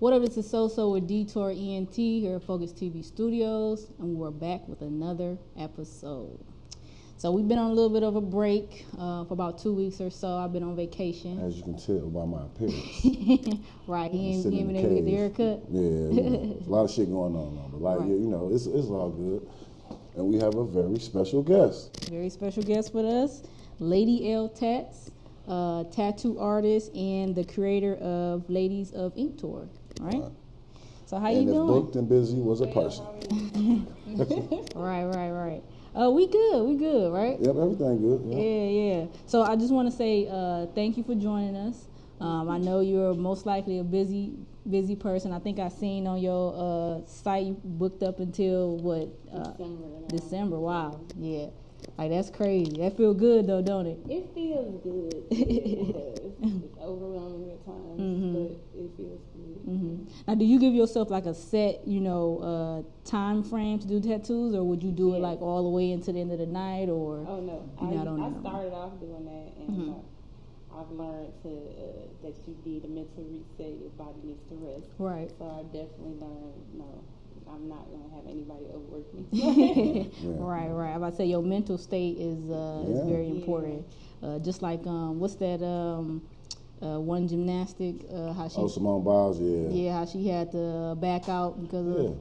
What up, this is So with Detour ENT here at Focus TV Studios, and we're back with another episode. So we've been on a little bit of a break for about 2 weeks or so. I've been on vacation. As you can tell by my appearance. Right, he ain't been able to get the haircut. Yeah, a lot of shit going on now, but like, right. You know, it's all good. And we have a very special guest. Very special guest with us, Lady L Tats, tattoo artist and the creator of Ladies of Ink Tour. Right. So how you doing? And if booked and busy was a person. Right. We good, right? Yep, everything good. Yeah. So I just want to say thank you for joining us. I know you're most likely a busy person. I think I seen on your site you booked up until what? December. Wow. Yeah. Like, that's crazy. That feel good though, don't it? It feels good. It does. It's overwhelming at times, but it feels good. Now, do you give yourself like a set, time frame to do tattoos, or would you do it like all the way into the end of the night, or? Oh no, I started off doing that, and I've learned that you need a mental reset. Your body needs to rest. Right. So I definitely learned I'm not going to have anybody overwork me. Right. I'm about to say your mental state is very important. Just like, what's that one gymnastic, how she... Simone Biles, Yeah, how she had to back out because of that.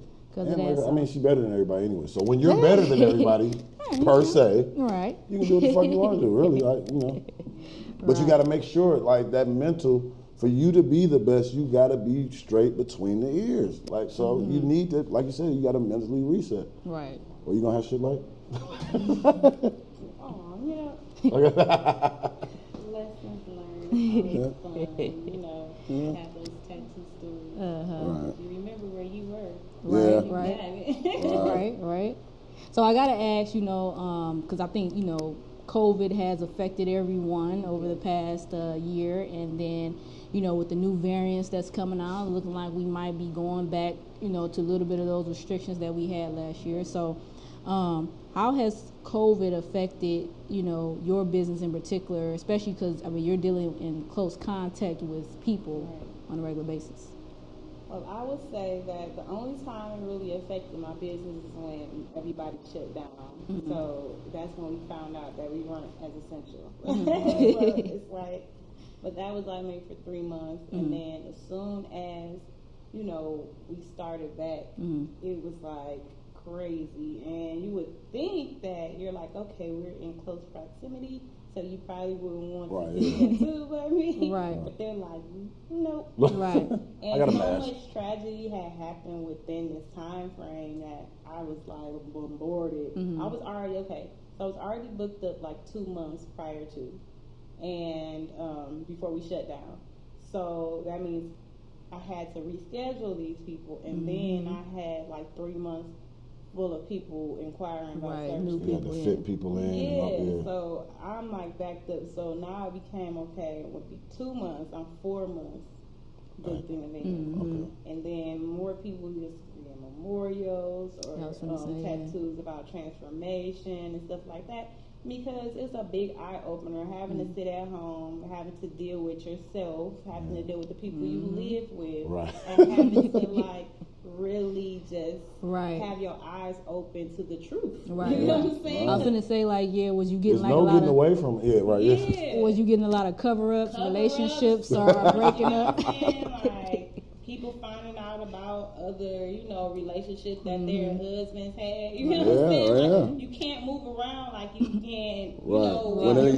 I mean, she's better than everybody anyway. So when you're better than everybody, per se, right, you can do what the fuck you want to do, really. Like, But you got to make sure, like, that mental... For you to be the best, you gotta be straight between the ears. Like, so you need to, like you said, you gotta mentally reset. Right. Or you gonna have shit like? Oh, lessons learned. Fun, have those tattoo stories. Right. You remember where you were. Right. So I gotta ask, because I think, COVID has affected everyone over the past year, and then, with the new variants that's coming out, looking like we might be going back, to a little bit of those restrictions that we had last year. So how has COVID affected, your business in particular, especially because, you're dealing in close contact with people on a regular basis? Well, I would say that the only time it really affected my business is when everybody shut down. So that's when we found out that we weren't as essential. So it's like, but that was like maybe for 3 months. And then as soon as, we started back, it was like crazy. And you would think that you're like, okay, we're in close proximity, so you probably wouldn't want to do that too, but they're like, nope. Right. And so much tragedy had happened within this time frame that I was like bombarded. I was already so I was already booked up like 2 months prior to, and before we shut down. So that means I had to reschedule these people, and then I had like 3 months full of people inquiring about services. New people, to fit people in. Yeah, so I'm like backed up. So now it became it would be 2 months. I'm 4 months booked in advance. And then more people just get memorials or tattoos about transformation and stuff like that. Because it's a big eye opener having to sit at home, having to deal with yourself, having to deal with the people you live with, and having to really just have your eyes open to the truth. Right. You know what I'm saying? I was gonna say, was you getting There's getting away from it. Yeah, right. Yeah. Was you getting a lot of cover-ups, relationships are breaking up? People finding out about other, relationships that their husbands had. You know what I'm saying? You can't move around like you can,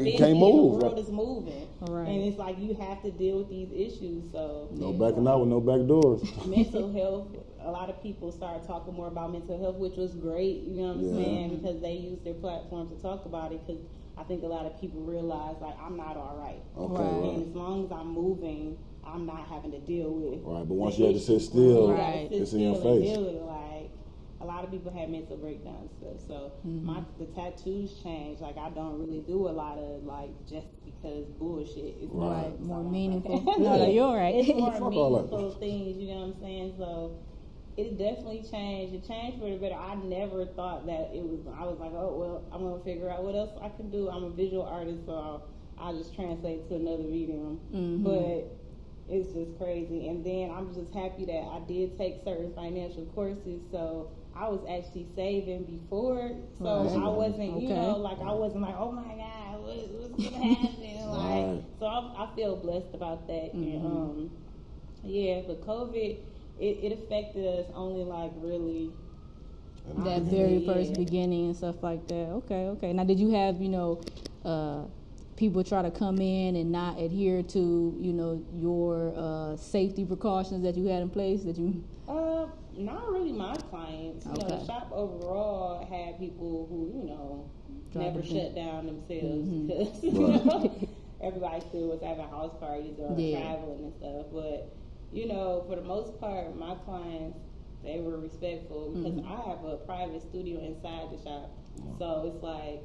you can't move. The world is moving. Right. And it's like you have to deal with these issues. So no backing out with no back doors. Mental health, a lot of people started talking more about mental health, which was great, you know what I'm saying? Because they used their platform to talk about it, because I think a lot of people realize, I'm not all right. And as long as I'm moving, I'm not having to deal with. Right, but once you have to sit still, it's in your face. A lot of people have mental breakdowns and stuff. So the tattoos change. I don't really do a lot of just because bullshit. It's more meaningful. No, you're all right. It's more meaningful things. You know what I'm saying? So it definitely changed. It changed for the better. I never thought that it was. I was like, oh well, I'm gonna figure out what else I can do. I'm a visual artist, so I'll just translate to another medium. But it's just crazy. And then I'm just happy that I did take certain financial courses, so I was actually saving before, so I wasn't, you know, like I wasn't like, oh my God, what's gonna happen? Like, so I feel blessed about that. And, yeah, but COVID, it affected us only like really that very first beginning and stuff like that. Okay. Now, did you have, you know, people try to come in and not adhere to, you know, your safety precautions that you had in place? That you? Not really my clients. You know, the shop overall had people who, you know, never shut down themselves because you know, everybody still was having house parties or traveling and stuff. But you know, for the most part, my clients, they were respectful because I have a private studio inside the shop. So it's like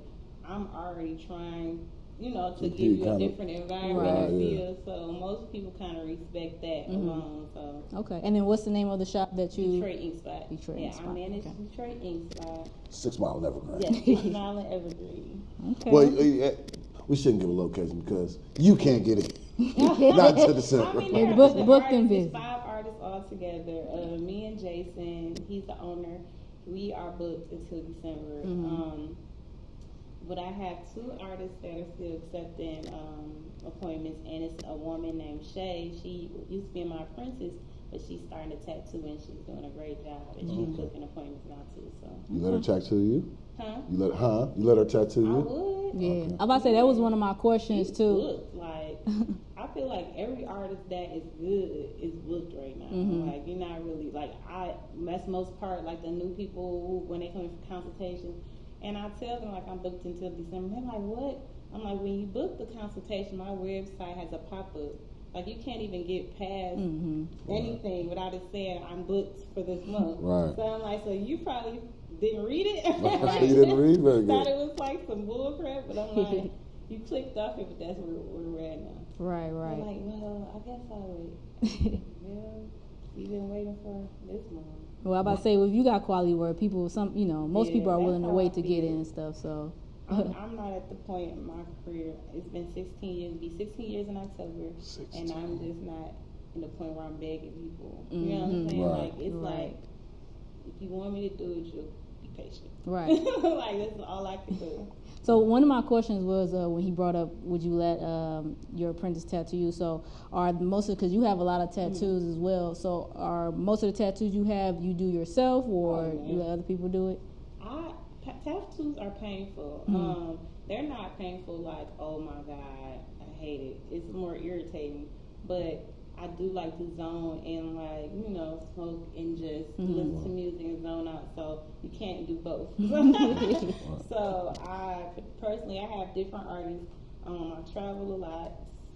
I'm already trying, you know, to give you a different environment and feel. So most people kind of respect that alone. So okay. And then what's the name of the shop that you? Detroit Ink Spot. Detroit Ink Spot. I manage Detroit Ink Spot. 6 Mile Evergreen. Yes, 6 Mile Evergreen. Okay. Well, we shouldn't give a location because you can't get it. Not to the center. I mean, there's 5 artists all together. Me and Jason, he's the owner. We are booked until December. But I have 2 artists that are still accepting appointments, and it's a woman named Shay. She used to be my apprentice, but she's starting to tattoo, and she's doing a great job, and she's booking appointments now too. So you let her tattoo you? Huh? You let her tattoo you? I would. Yeah, okay. I'm about to say that was one of my questions too. Like, I feel like every artist that is good is booked right now. Like, you're not really like that's most part like the new people when they come in for consultation. And I tell them, like, I'm booked until December. They're like, what? I'm like, when you book the consultation, my website has a pop-up. Like, you can't even get past anything without it saying, I'm booked for this month. Right. So I'm like, so you probably didn't read it? You didn't read very good. Thought it was like some bull crap, but I'm like, you clicked off it, but that's where we're at now. Right. I'm like, well, I guess I'll wait. Well, you've been waiting for this month. Well, I'm about to say, well, if you got quality work, people, most people are willing to wait to get it and stuff. So I'm not at the point in my career. It's been 16 years. It'll be 16 years in October, and I'm just not in the point where I'm begging people. You know what I'm saying? Right. Like it's like if you want me to do it, you'll be patient. Right. Like that's all I can do. So one of my questions was when he brought up, would you let your apprentice tattoo you? So are most of, because you have a lot of tattoos as well, so are most of the tattoos you have you do yourself or you let other people do it? Tattoos are painful. They're not painful like, oh my God, I hate it. It's more irritating. But I do like to zone and like, you know, smoke and just listen to music and zone out. So you can't do both. So I have different artists. I travel a lot.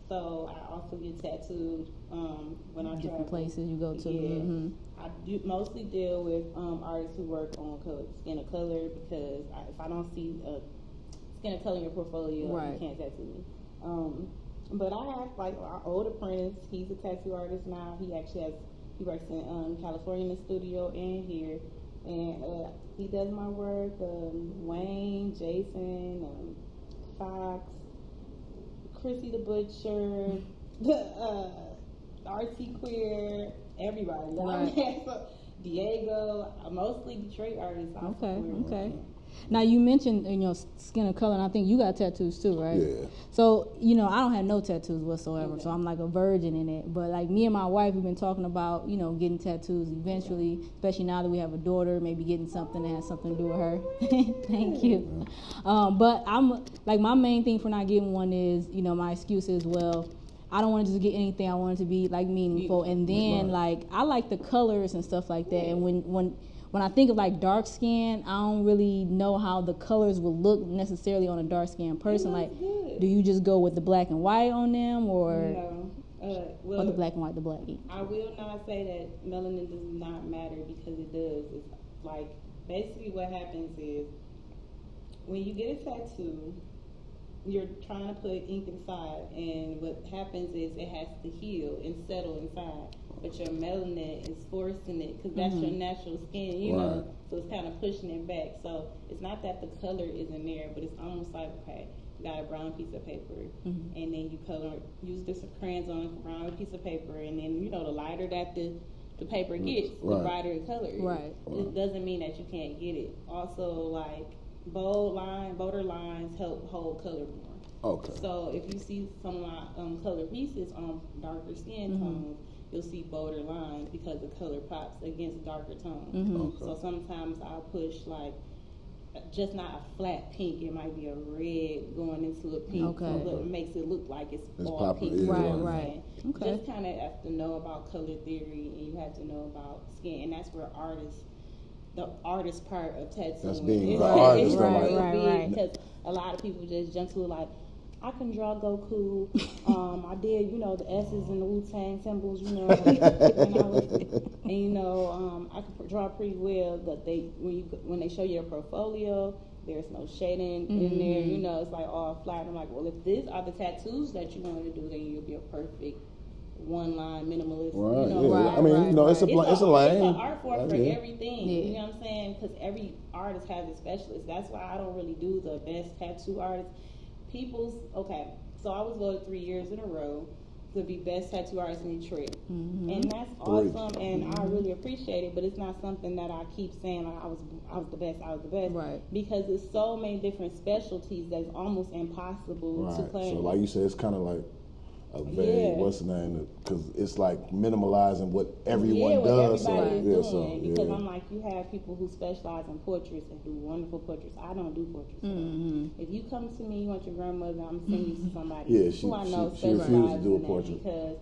So I also get tattooed when I travel. Different places you go to. Yeah. I do mostly deal with artists who work on skin of color because if I don't see a skin of color in your portfolio, you can't tattoo me. But I have like our old apprentice. He's a tattoo artist now. He works in California in the studio and here, and he does my work. Wayne, Jason, Fox, Chrissy the Butcher, RT Queer, everybody. Right. So, Diego, mostly Detroit artists. Okay. Now you mentioned skin of color, and I think you got tattoos too, right? Yeah. So I don't have no tattoos whatsoever, so I'm like a virgin in it. But like me and my wife, we've been talking about getting tattoos eventually, especially now that we have a daughter, maybe getting something that has something to do with her. Thank you. But I'm like my main thing for not getting one is my excuse is I don't want to just get anything. I want it to be like meaningful, and then like I like the colors and stuff like that, and when I think of like dark skin, I don't really know how the colors will look necessarily on a dark skinned person. Like, do you just go with the black and white on them, or or the black and white, the black? I will not say that melanin does not matter because it does. It's like basically what happens is when you get a tattoo, you're trying to put ink inside, and what happens is it has to heal and settle inside. But your melanin is forcing it because that's your natural skin, you know. So it's kind of pushing it back. So it's not that the color isn't there, but it's almost like, okay, you got a brown piece of paper, and then you use this crayons on a brown piece of paper, and then, you know, the lighter that the paper gets, the brighter the color is. It doesn't mean that you can't get it. Also, like, bolder lines help hold color more. Okay. So if you see some of my color pieces on darker skin tones, you'll see bolder lines because the color pops against darker tones. So sometimes I'll push like just not a flat pink, it might be a red going into a pink. So it makes it look like it's all pink. Right. Okay. Just kind of have to know about color theory, and you have to know about skin, and that's where the artist part of tattooing. That's being the artist, right. Because a lot of people just jump to it like, I can draw Goku. I did, you know, the S's and the Wu-Tang symbols, you know, and you know, I can draw pretty well. But when they show you a portfolio, there's no shading in there. You know, it's like all flat. I'm like, well, if these are the tattoos that you wanted to do, then you'll be a perfect one-line minimalist. Right. You know, I mean, you know, it's a lane. It's an art form for everything. You know what I'm saying? Because every artist has a specialist. That's why I don't really do the best tattoo artist. So I was voted 3 years in a row to be best tattoo artist in Detroit, and that's awesome, and I really appreciate it. But it's not something that I keep saying like, I was the best, right? Because there's so many different specialties that's almost impossible to claim. So like you said, it's kind of like a vague, what's the name? Because it's like minimalizing what everyone does. Everybody is doing. Because I'm like, you have people who specialize in portraits and do wonderful portraits. I don't do portraits. If you come to me, you want your grandmother, I'm sending you to somebody who I know specializes to do a portrait. Because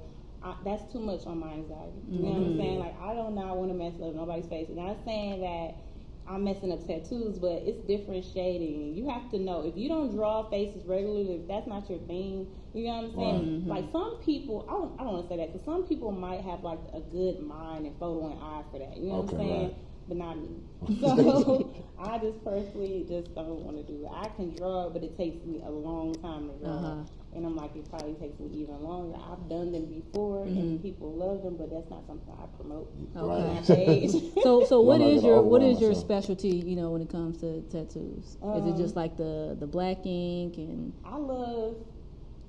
that's too much on my anxiety. You know what I'm saying? Like, I do not want to mess up nobody's face. And I'm not saying that I'm messing up tattoos, but it's different shading. You have to know, if you don't draw faces regularly, if that's not your thing, you know what I'm saying? Like, some people, I don't want to say that, because some people might have like a good mind and photo and eye for that, you know what I'm saying? But not me. So I just personally just don't want to do it. I can draw, but it takes me a long time to draw. And I'm like, it probably takes me even longer. I've done them before, and people love them, but that's not something I promote. So what is your specialty? You know, when it comes to tattoos, is it just like the black ink? And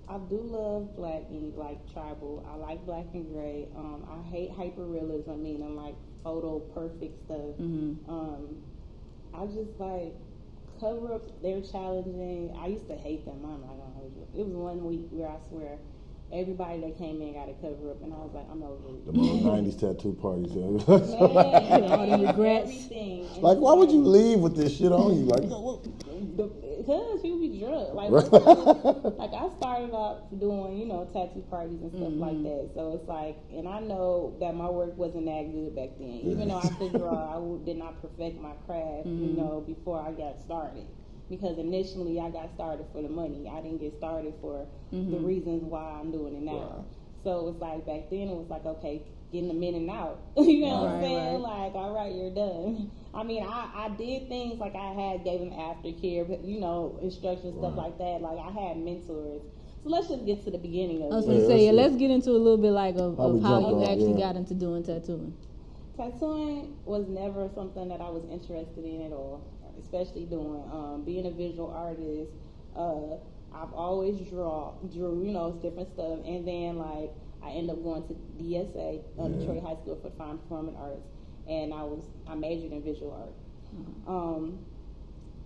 I do love black ink, like tribal. I like black and gray. I hate hyperrealism, meaning like photo perfect stuff. I just like cover-ups. They're challenging. I used to hate them. I'm not gonna hold you. It was 1 week where I swear everybody that came in got a cover-up, and I was like, I'm over it. The 90s tattoo parties. All the regrets. Everything. Like, why would you leave with this shit on you? Like, what? Because people be drunk. Like, like I started off doing, you know, tattoo parties and stuff like that. So it's like, and I know that my work wasn't that good back then. Even though I could draw, I did not perfect my craft, you know, before I got started. Because initially I got started for the money. I didn't get started for the reasons why I'm doing it now. So it's like, back then it was like, okay, getting them in and out. You know what I'm saying? Like, all right, you're done. I mean, I did things like gave them aftercare, but, you know, instructions, stuff like that. Like, I had mentors. So let's just get to the beginning of it. I was going to say, let's get into a little bit like of how you actually got into doing tattooing. Tattooing was never something that I was interested in at all, especially doing being a visual artist. I've always drew, you know, different stuff, and then like I ended up going to DSA, Detroit High School for Fine Performing Arts, and I majored in visual art.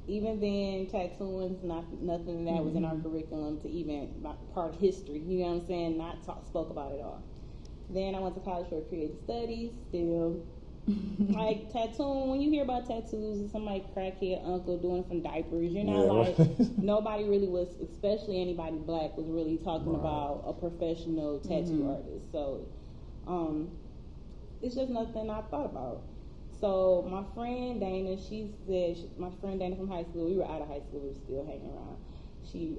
Even then, tattooing's nothing that was in our curriculum to even part of history. You know what I'm saying? Not spoke about it all. Then I went to college for creative studies. Still, like tattooing. When you hear about tattoos, somebody crackhead uncle doing from diapers. You know, like nobody really was, especially anybody black, was really talking about a professional tattoo artist. So, it's just nothing I thought about. So my friend Dana, my friend Dana from high school, we were out of high school, we were still hanging around. She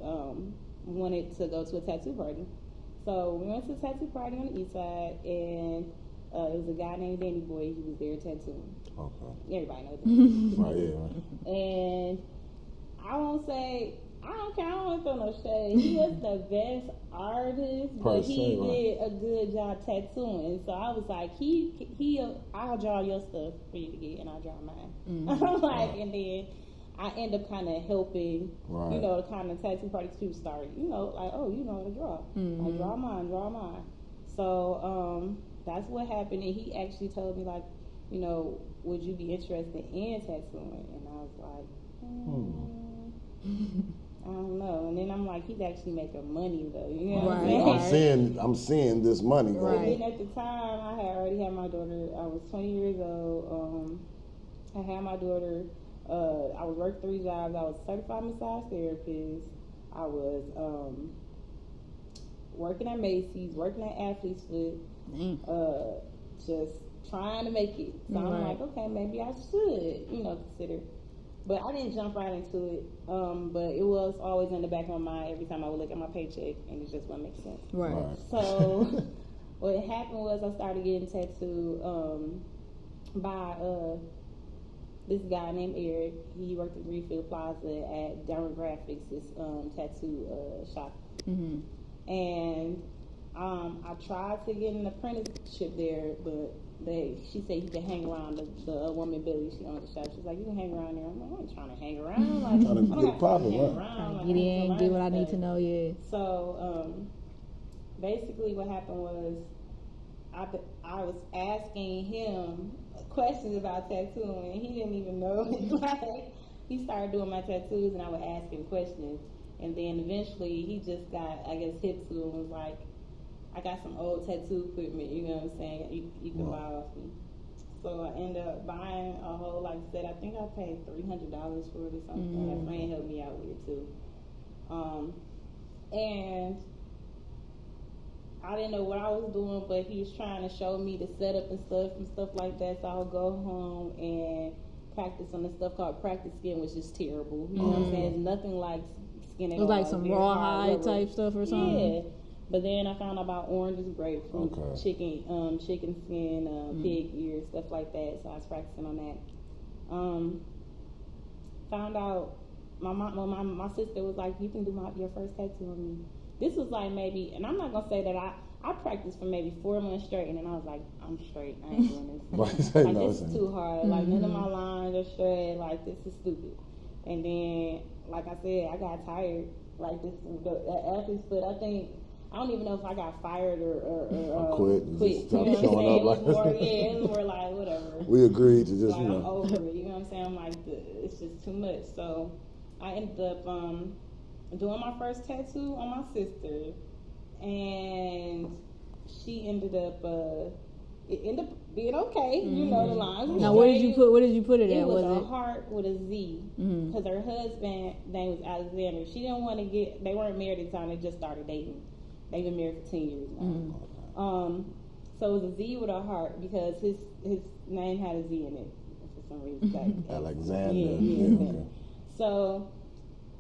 wanted to go to a tattoo party. So we went to a tattoo party on the east side, and it was a guy named Danny Boy. He was there tattooing. Okay. Everybody knows that. And I won't say, I don't care. I don't want to throw no shade. He was the best artist, but he did a good job tattooing. So I was like, I'll draw your stuff for you to get, and I'll draw mine. I'm like, and then I end up kind of helping, you know, the kind of tattoo parties people start, you know, like, oh, you know how to draw. Like, draw mine. So that's what happened, and he actually told me, like, you know, would you be interested in tattooing? And I was like, I don't know. And then I'm like, he's actually making money though. You know what I'm saying? I'm seeing this money. Right. And at the time, I had already had my daughter. I was 20 years old. I had my daughter. I would work 3 jobs. I was a certified massage therapist. I was working at Macy's, working at Athlete's Foot, just trying to make it. So I'm like, okay, maybe I should, you know, consider. But I didn't jump right into it. But it was always in the back of my mind every time I would look at my paycheck, and it just wouldn't make sense. Right. So what happened was I started getting tattooed by this guy named Eric. He worked at Greenfield Plaza at Dermographics, this tattoo shop. And I tried to get an apprenticeship there, but she said you can hang around the woman Billy. She owned the shop. She's like, you can hang around there. I'm like, I ain't trying to hang around. Like, trying to get popping, get in, do what I need to know. Yeah. So basically, what happened was I was asking him questions about tattooing, and he didn't even know. Like, he started doing my tattoos, and I would ask him questions, and then eventually he just got, I guess, hip to it and was like, I got some old tattoo equipment, you know what I'm saying, you can buy off me. So I ended up buying a whole, like I said, I think I paid $300 for it or something. That man helped me out with it too. And I didn't know what I was doing, but he was trying to show me the setup and stuff like that. So I would go home and practice on this stuff called practice skin, which is terrible. You know what I'm saying? It's nothing like skin at all. It was like some rawhide type stuff or something? Yeah. But then I found out about oranges, grapefruit, chicken skin, pig ears, stuff like that. So I was practicing on that. Found out my sister was like, you can do your first tattoo on me. This was like maybe, and I'm not gonna say that I practiced for maybe 4 months straight, and then I was like, I'm straight. I ain't doing this. Like, this is too hard. Like, none of my lines are straight. Like, this is stupid. And then, like I said, I got tired. Like, the athlete's foot, I don't even know if I got fired or quit. You know what I'm saying? It was more like, whatever. We agreed to just, like, I'm over it. You know what I'm saying? I'm like, it's just too much. So I ended up doing my first tattoo on my sister, and she ended up being okay. You know the lines. Now, where did you put it at? Was a heart with a Z, because her husband name was Alexander. She didn't want to they weren't married at the time. They just started dating. They've been married for 10 years now. So it was a Z with a heart because his name had a Z in it for some reason. Alexander. Yeah. Okay. So,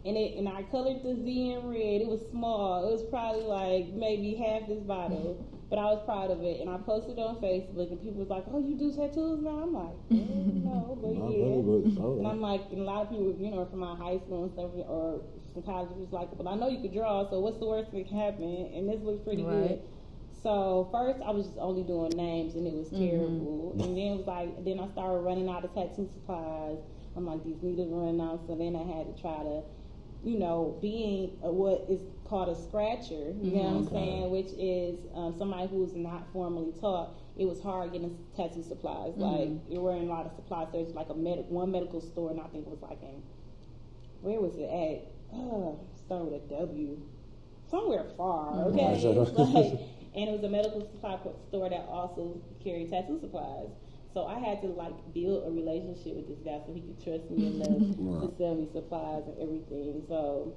and I colored the Z in red. It was small. It was probably like maybe half this bottle, but I was proud of it. And I posted it on Facebook, and people was like, "Oh, you do tattoos now?" I'm like, "No, but yeah." And I'm like, and a lot of people, you know, from my high school and stuff, or from college, was like, "Well, I know you could draw, so what's the worst that can happen?" And this looks pretty good. So first, I was just only doing names, and it was terrible. And then it was like, then I started running out of tattoo supplies. I'm like, these needles running out, so then I had to try to, you know, being what is called a scratcher, you know what I'm saying, which is somebody who's not formally taught. It was hard getting tattoo supplies. Like, you were in a lot of supply stores, like one medical store, and I think it was like where was it at? Started with a W. Somewhere far, okay? And it was a medical supply store that also carried tattoo supplies. So I had to like build a relationship with this guy so he could trust me enough to sell me supplies and everything. So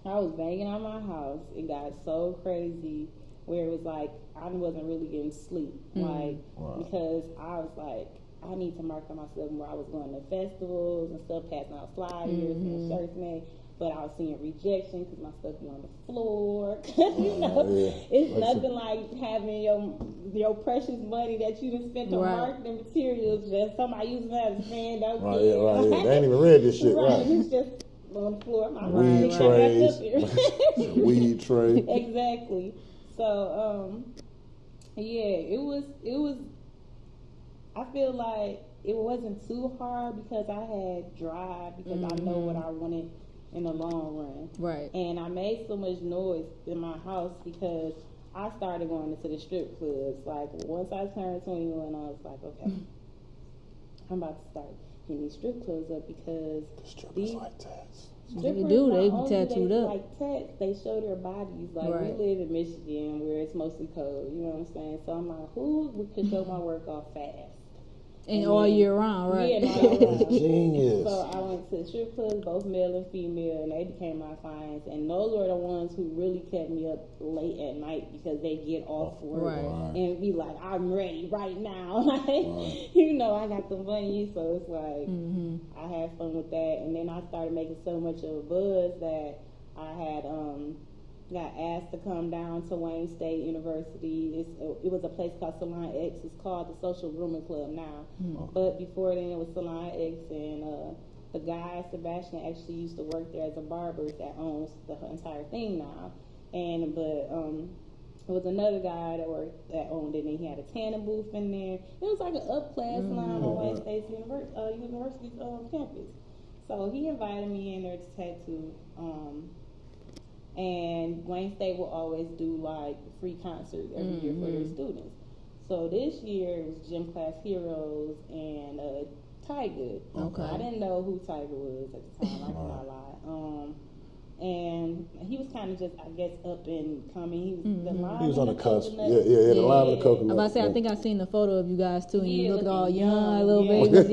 I was banging on my house. It got so crazy where it was like I wasn't really getting sleep, because I was like, I need to market myself more. I was going to festivals and stuff, passing out flyers and shirts made. But I was seeing rejection because my stuff be on the floor. You know, it's nothing like having your precious money that you done spent on marketing materials, just somebody using that as a friend. They ain't even read this shit, right? It's just on the floor. My weed trays. Weed tray. Exactly. So, yeah, it was. I feel like it wasn't too hard because I had drive because I know what I wanted in the long run. Right. And I made so much noise in my house because I started going into the strip clubs. Like, once I turned 21, I was like, okay, I'm about to start hitting these strip clubs up because Strippers like tats. They do. They be tattooed up. Like tats, they show their bodies. Like, we live in Michigan where it's mostly cold. You know what I'm saying? So I'm like, who could show my work off fast? And all year round, right? Yeah, all year round. Genius. So I went to strip clubs, both male and female, and they became my clients. And those were the ones who really kept me up late at night because they get off work and be like, I'm ready right now. Like, you know, I got the money, so it's like I had fun with that. And then I started making so much of a buzz that I had got asked to come down to Wayne State University. It was a place called Salon X. It's called the Social Grooming Club now. But before then, it was Salon X, and the guy, Sebastian, actually used to work there as a barber that owns the entire thing now. And but it was another guy that owned it, and he had a tanning booth in there. It was like an upclass line on Wayne State's University's campus. So he invited me in there to tattoo. And Wayne State will always do like free concerts every year for their students. So this year it was Gym Class Heroes and Tiger. Okay. I didn't know who Tiger was at the time. I cannot lie. And he was kind of just, I guess, up and coming. He was on the cusp. Yeah, the lime and the coconut. I'm about to say, I think I seen the photo of you guys too, and you looked all young, little babies.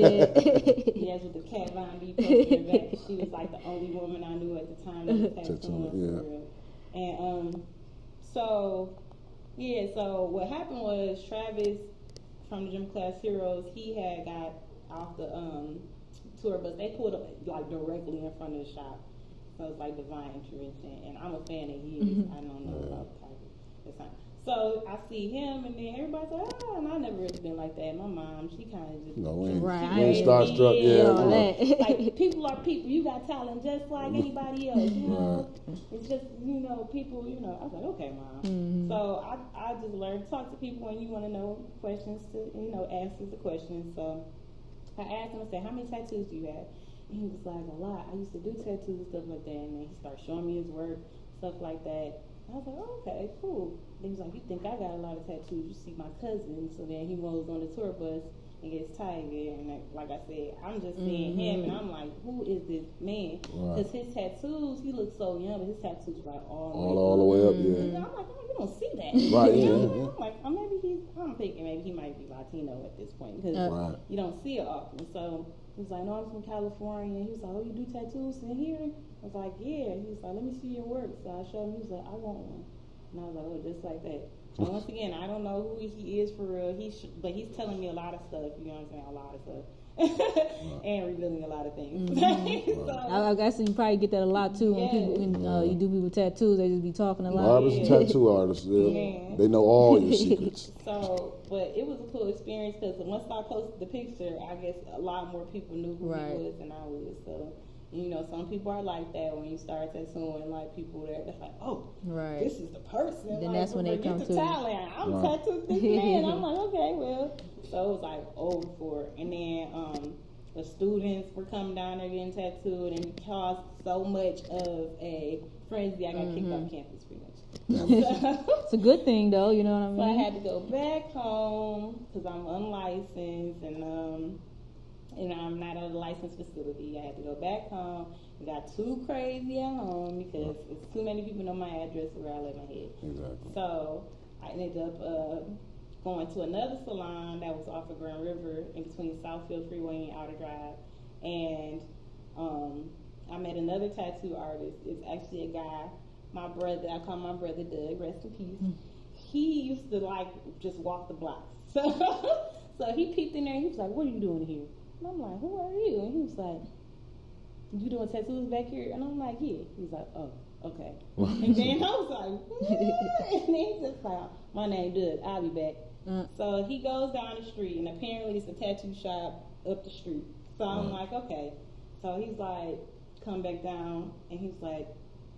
Yes, with the Cat Von D poster in the back. She was like the only woman I knew at the time that was tattooing for real. And so what happened was Travis from the Gym Class Heroes, he had got off the tour bus. They pulled up like directly in front of the shop. So it's like divine intervention, and I'm a fan of his. I don't know about Tiger. It's not. So I see him, and then everybody's like, and I never really been like that. My mom, she kind of just starstruck, like people are people. You got talent just like anybody else. You know, it's just people. I was like, okay, mom. So I just learned to talk to people when you want to know questions to answers the questions. So I asked him, I said, how many tattoos do you have? And he was like, a lot. I used to do tattoos and stuff like that. And then he started showing me his work, stuff like that. I was like, oh, okay, cool. Then he was like, you think I got a lot of tattoos? You see my cousin. So then he goes on the tour bus and gets Tiger. And like I said, I'm just seeing him, and I'm like, who is this man? Because his tattoos, he looks so young, but his tattoos are like all the way up. Yeah. I'm like, oh, you don't see that. Right, I'm like, I'm thinking maybe he might be Latino at this point because you don't see it often. So he was like, no, I'm from California. And he was like, oh, you do tattoos in here? I was like, yeah. He was like, let me see your work. So I showed him. He was like, I want one. And I was like, oh, just like that. And once again, I don't know who he is for real. But he's telling me a lot of stuff. You know what I'm saying? A lot of stuff. And revealing a lot of things. So, I guess you probably get that a lot too when you do people tattoos. They just be talking a lot. Barbers and tattoo artists, they know all your secrets. So, but it was a cool experience because once I posted the picture, I guess a lot more people knew who he was than I was. So, some people are like that when you start tattooing, like people that's like, oh, this is the person. Then like, that's when they come to talent. I'm tattooed this man. I'm like, okay, well. So it was like over for it. And then the students were coming down there getting tattooed, and it caused so much of a frenzy. I got kicked off campus pretty much. It's a good thing though, you know what I mean? So I had to go back home because I'm unlicensed, and I'm not at a licensed facility. I had to go back home. It got too crazy at home because it's too many people know my address where I lay my head. Exactly. So I ended up going to another salon that was off of Grand River in between Southfield Freeway and Outer Drive. And I met another tattoo artist. It's actually a guy, my brother, I call my brother Doug, rest in peace. He used to just walk the blocks. So he peeped in there and he was like, what are you doing here? And I'm like, who are you? And he was like, you doing tattoos back here? And I'm like, yeah. He's like, oh, okay. And then I was like, what? And then he's just like, my name Doug, I'll be back. So he goes down the street, and apparently it's a tattoo shop up the street. So I'm like, okay. So he's like, come back down, and he's like,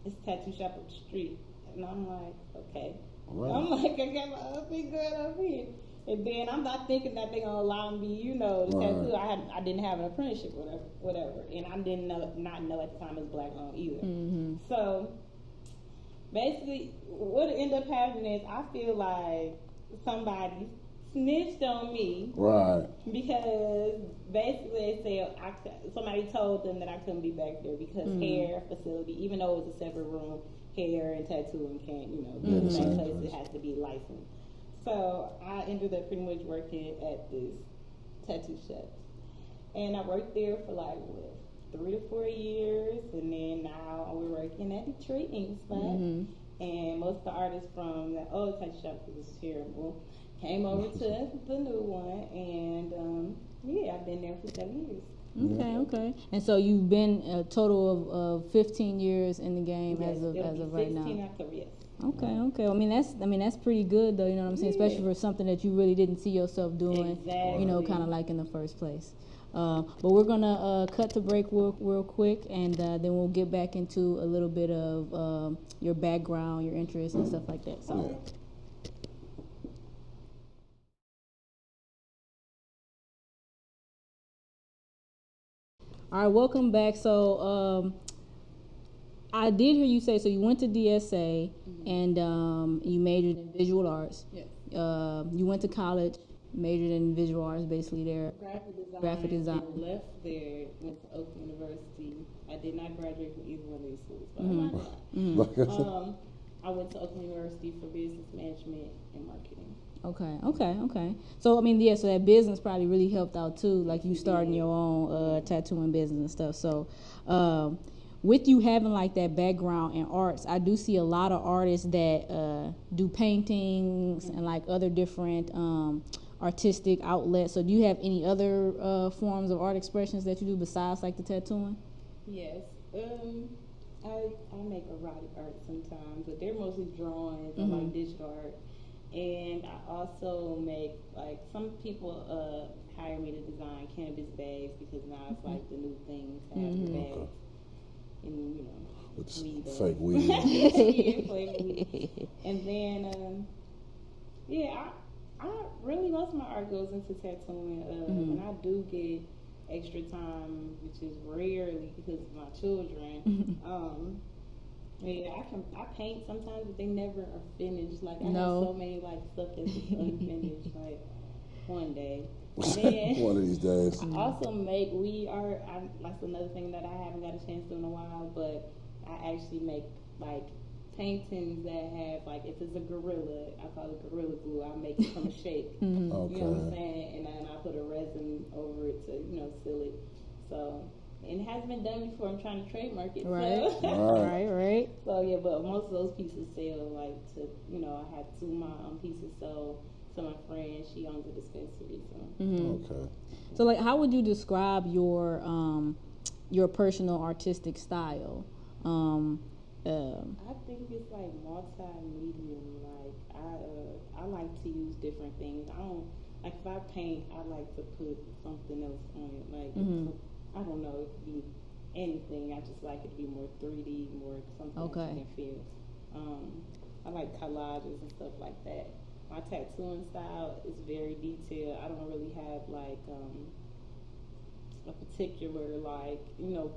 it's a tattoo shop up the street. And I'm like, okay. Right. I'm like, I got my ugly girl up here. And then I'm not thinking that they're going to allow me, you know, the tattoo. I didn't have an apprenticeship or whatever. And I didn't not know at the time it was black owned either. Mm-hmm. So basically, what ended up happening is I feel like somebody snitched on me. Right. Because basically they said somebody told them that I couldn't be back there because hair facility, even though it was a separate room, hair and tattooing can't, you know, be in the same place. It has to be licensed. So I ended up pretty much working at this tattoo shop. And I worked there for like, 3 to 4 years. And then now we're working at Detour ENT. And most of the artists from that old tattoo shop, because it's terrible, came over to the new one. And yeah, I've been there for 7 years. Okay. And so you've been a total of 15 years in the game as of right now. 16 after, yes. Okay. I mean that's pretty good though. You know what I'm saying? Especially for something that you really didn't see yourself doing. Exactly. You know, kind of like in the first place. But we're gonna cut to break real quick, and then we'll get back into a little bit of your background, your interests, and stuff like that. So. All right, welcome back. So I did hear you say, so you went to DSA and you majored in visual arts. Yes. You went to college, majored in visual arts, basically there. Graphic design. I left there, went to Oak University. I did not graduate from either one of these schools, but I went to Oak University for business management and marketing. Okay. So I mean, yeah. So that business probably really helped out too, like you starting your own tattooing business and stuff. So, with you having like that background in arts, I do see a lot of artists that do paintings and like other different artistic outlets. So, do you have any other forms of art expressions that you do besides like the tattooing? Yes. I make erotic art sometimes, but they're mostly drawings and like digital art. And I also make, like, some people hire me to design cannabis bags because now it's like the new thing to have the bags. And, you know, it's weed fake weed. fake weed. And then, I really, most of my art goes into tattooing. And I do get extra time, which is rarely because of my children. Yeah, I paint sometimes, but they never are finished. Like I have so many like stuff that's unfinished. Like one day, then, one of these days. I also make weed art. That's another thing that I haven't got a chance to in a while. But I actually make like paintings that have like if it's a gorilla, I call it gorilla glue. I make it from a shape. Okay. You know what I'm saying? And then I put a resin over it to seal it. So. And it hasn't been done before. I'm trying to trademark it. Right. So. Right. So yeah, but most of those pieces sell like to I have 2 of my pieces sold to my friend. She owns a dispensary. So. Okay. So like, how would you describe your personal artistic style? I think it's like multi-medium. Like I like to use different things. I don't like if I paint. I like to put something else on it. Like. I don't know, it could be anything. I just like it to be more 3D, more something that you can feel. I like collages and stuff like that. My tattooing style is very detailed. I don't really have like a particular like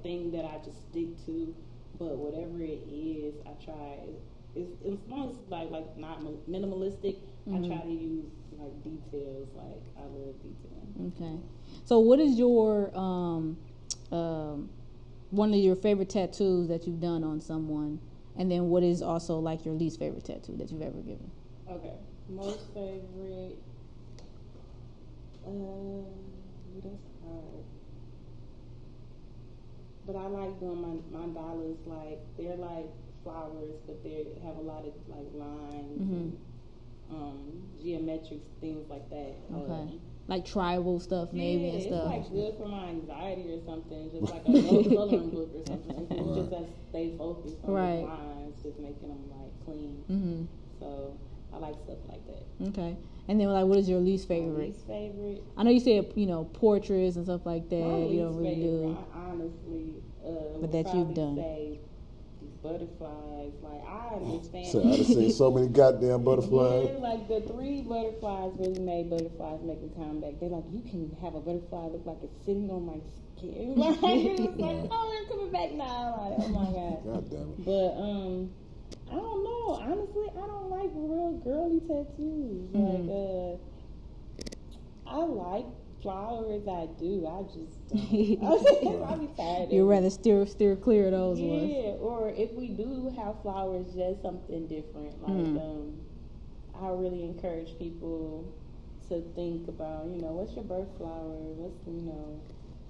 thing that I just stick to. But whatever it is, I try. As long as it's like not minimalistic, I try to use like details. Like I love detail. Okay. So what is your one of your favorite tattoos that you've done on someone, and then what is also like your least favorite tattoo that you've ever given? Okay, most favorite. That's hard. But I like doing my mandalas. Like they're like flowers, but they have a lot of like lines and geometric things like that. Okay. Like tribal stuff, maybe, and stuff. It's like good for my anxiety or something. Just like a coloring book or something. Just to stay focused on the lines, just making them like clean. So I like stuff like that. Okay. And then, like, what is your least My favorite? least favorite. I know you said, portraits and stuff like that. My You don't least really favorite, do. I honestly, But would that you've probably done. say these butterflies. Like, I understand. So I've seen so many goddamn butterflies. Yeah, like the 3 butterflies really made butterflies make a comeback. They're like, you can have a butterfly look like it's sitting on my skin. Like, it was like, oh, they're coming back now. Like, oh my god. God damn it. But I don't know. Honestly, I don't like real girly tattoos. Like, I like flowers. I do. I just don't. I'll be tired. You'd rather steer clear of those ones. Yeah, or if we do have flowers, just something different. Like, I really encourage people to think about, what's your birth flower? What's,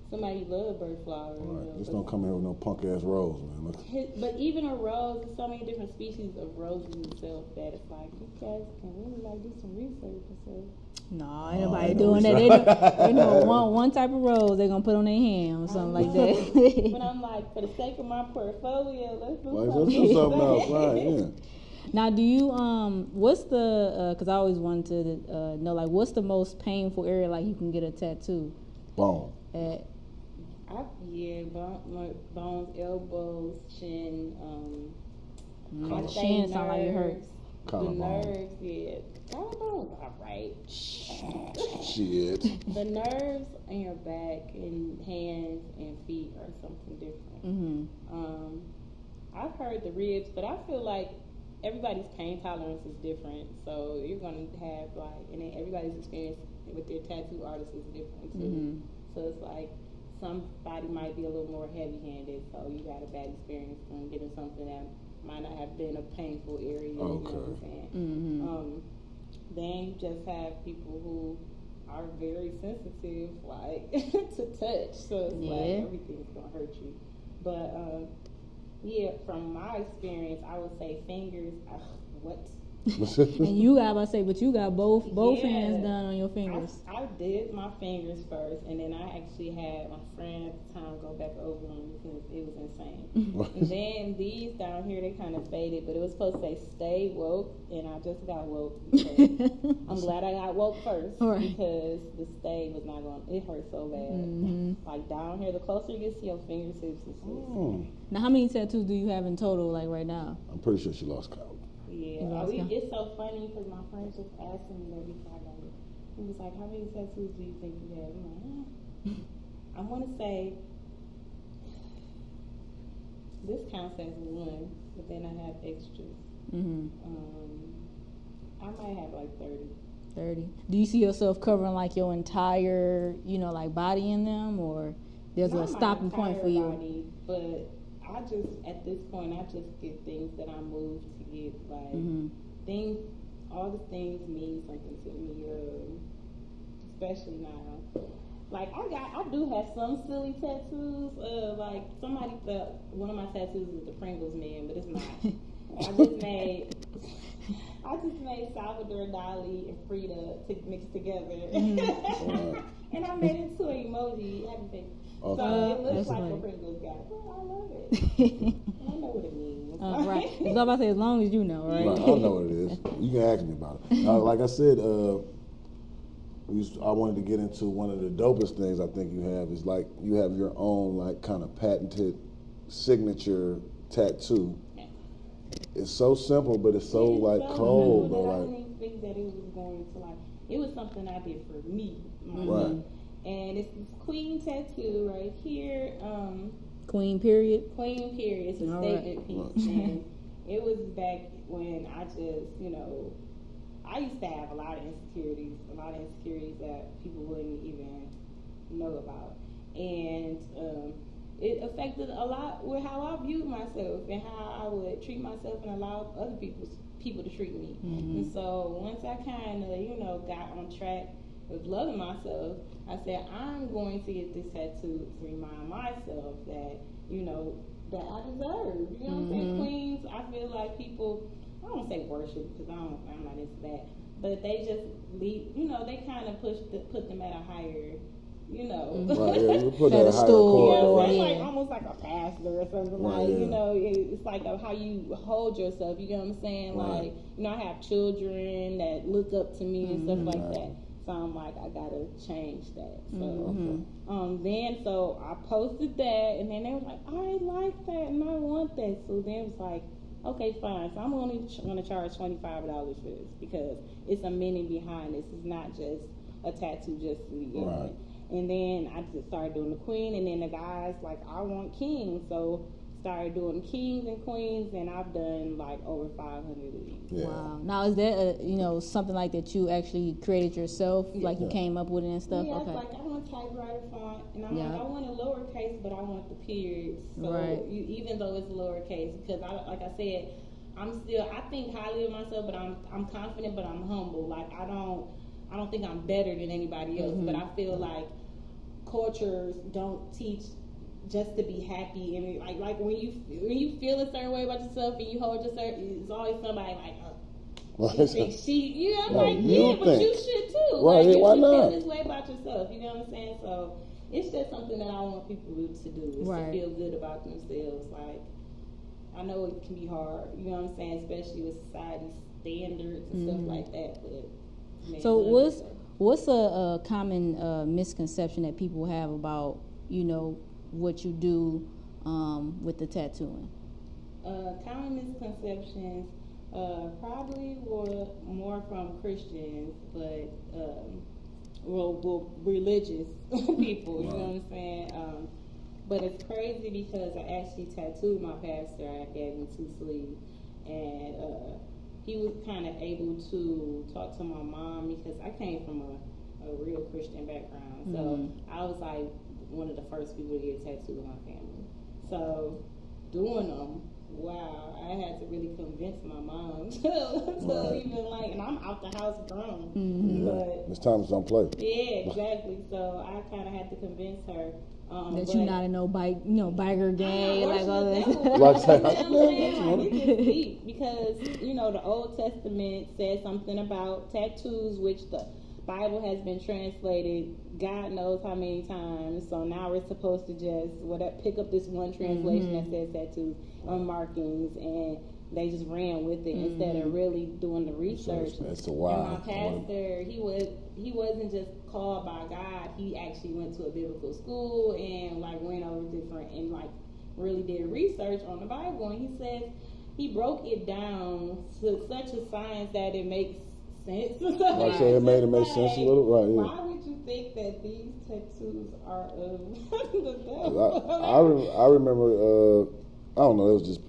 somebody love birth flowers. Right. Just don't come here with no punk ass rose, man. Look. But even a rose, there's so many different species of roses themselves that it's like, you guys can really do some research and stuff. No, ain't nobody doing that. They know one type of rose they're gonna put on their hand or something like that. But I'm like, for the sake of my portfolio, let's do something else, right? Yeah. Now, do you what's the? Because I always wanted to know, like, what's the most painful area like you can get a tattoo? Bone. Bones, elbows, chin. Chin sound like it hurts. The nerves, yeah. Collarbone's alright. Shit. The nerves in your back and hands and feet are something different. I've heard the ribs, but I feel like everybody's pain tolerance is different. So you're gonna have and then everybody's experience with their tattoo artist is different too. So it's like somebody might be a little more heavy-handed, so you got a bad experience from getting something that might not have been a painful area. You know what I'm saying? Then you just have people who are very sensitive, like to touch. So it's like everything's gonna hurt you. But from my experience, I would say fingers. What? And you got, but you got both hands done on your fingers. I did my fingers first, and then I actually had my friend at the time go back over them because it was insane. And then these down here, they kind of faded, but it was supposed to say "Stay woke," and I just got woke. Because I'm glad I got woke first because the stay was not going. It hurt so bad. Like down here, the closer you get to your fingertips, it's just. Now, how many tattoos do you have in total, like right now? I'm pretty sure she lost count. Yeah, it's so funny because my friend just asked me that before I got it. He was like, "How many tattoos do you think you have?" I'm like, I want to say this counts as one, but then I have extras. I might have like 30. 30. Do you see yourself covering like your entire, like body in them, or there's a stopping point for you? Body, but I just at this point I just get things that I move to get things. All the things mean something to me, especially now. Like I do have some silly tattoos. Like somebody thought one of my tattoos is the Pringles man, but it's not. I just made Salvador Dali and Frida mixed together, and I made it to an emoji. Happy face. So it looks like a Pringles guy. But I love it. I know what it means. Right. It's all I say, as long as you know, right? I know what it is. You can ask me about it. Like I said, I wanted to get into one of the dopest things I think you have is like you have your own like kind of patented signature tattoo. It's so simple, but it's so cold. I didn't even think that it was going to it was something I did for me. Right. And it's this queen tattoo right here. Queen period. It's a statement piece. And it was back when I just, I used to have a lot of insecurities that people wouldn't even know about. And it affected a lot with how I viewed myself and how I would treat myself and allow other people to treat me. And so once I kind of, got on track with loving myself, I said, I'm going to get this tattoo to remind myself that, that I deserve. You know what I'm saying? Queens, I feel like people, I don't say worship because I'm not into that, but they just leave, they kind of put them at a higher you know. Right, yeah, you put that Pedestal, higher Yeah, chord. it's yeah. like almost like a pastor or something. Right, Like, yeah. you know, it's like how you hold yourself. You know what I'm saying? Right. Like, you know, I have children that look up to me and stuff like Right. that. So I'm like, I gotta change that. So, Okay. so I posted that, and then they was like, I like that and I want that. So then it was like, okay, fine. So I'm only going to charge $25 for this because it's a meaning behind this. It's not just a tattoo just to be getting Right. it. And then I just started doing the queen, and then the guys like, I want kings. So started doing kings and queens, and I've done like over 500 of these. Yeah. Wow. Now, is that something like that you actually created yourself, like you came up with it and stuff? Yeah, Okay. it's like I want typewriter font, and I'm Yeah. like, I want a lowercase, but I want the periods. So Right. even though it's lowercase, because like I said, I think highly of myself, but I'm confident, but I'm humble. Like I don't think I'm better than anybody else, but I feel like cultures don't teach just to be happy, and like when you feel a certain way about yourself and you hold yourself, it's always somebody like, I'm like, yeah, but you should too. Right, like, you why should not? feel this way about yourself. You know what I'm saying? So it's just something that I want people to do, is Right. to feel good about themselves. Like, I know it can be hard, you know what I'm saying, especially with society standards and stuff like that. But man, So love what's yourself. what's a common misconception that people have about what you do with the tattooing? Common misconceptions probably were more from Christians, but religious people. You know what I'm saying? But it's crazy because I actually tattooed my pastor. I gave him 2 sleeves, and he was kind of able to talk to my mom because I came from a real Christian background. So I was like one of the first people to get tattooed in my family. So doing them, wow, I had to really convince my mom to even like, and I'm out the house grown. But It's time don't play. yeah, exactly. So I kind of had to convince her That you're not in no biker gang, like all that. Like, it's deep because the Old Testament says something about tattoos, which the Bible has been translated God knows how many times. So now we're supposed to just pick up this one translation that says tattoos on markings, and they just ran with it instead of really doing the research. That's wild. And my pastor, he wasn't just called by God. He actually went to a biblical school and like went over different and like really did research on the Bible. And he says he broke it down to such a science that it makes sense. Like I say, it made sense a little, right? Yeah. Why would you think that these tattoos are of the devil? I remember, I don't know, it was just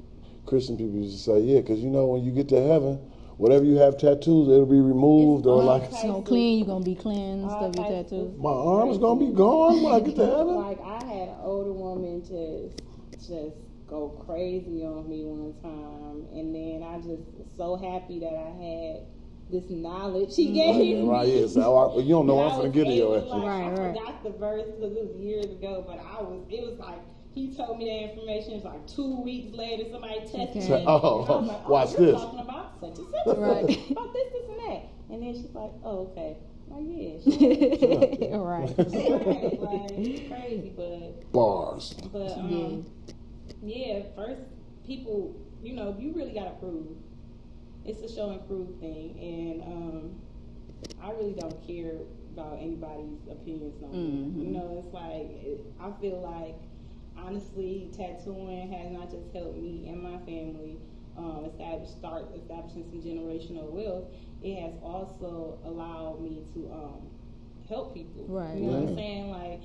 Christian people used to say, yeah, because when you get to heaven, whatever you have tattoos, it'll be removed, or like It's no clean, you're gonna be cleansed of your tattoos. my arm's gonna be gone when I get to heaven. Like I had an older woman just go crazy on me one time, and then I just was so happy that I had this knowledge she gave me. Right, yeah. So you don't know I'm gonna get it, yo. I forgot the verse because it was years ago, but it was like, he told me that information. It was like 2 weeks later, somebody texted me. And I was like, watch you're this. talking about such and such. Right. About this, and that. And then she's like, oh, okay. Like, yeah. Right. Right. Like, it's crazy, but. Bars. But, yeah, first, people, you really got to prove. It's a show and prove thing. And I really don't care about anybody's opinions on me. It's like, I feel like, honestly, tattooing has not just helped me and my family establishing some generational wealth. It has also allowed me to help people. Right. You know what I'm saying? Like,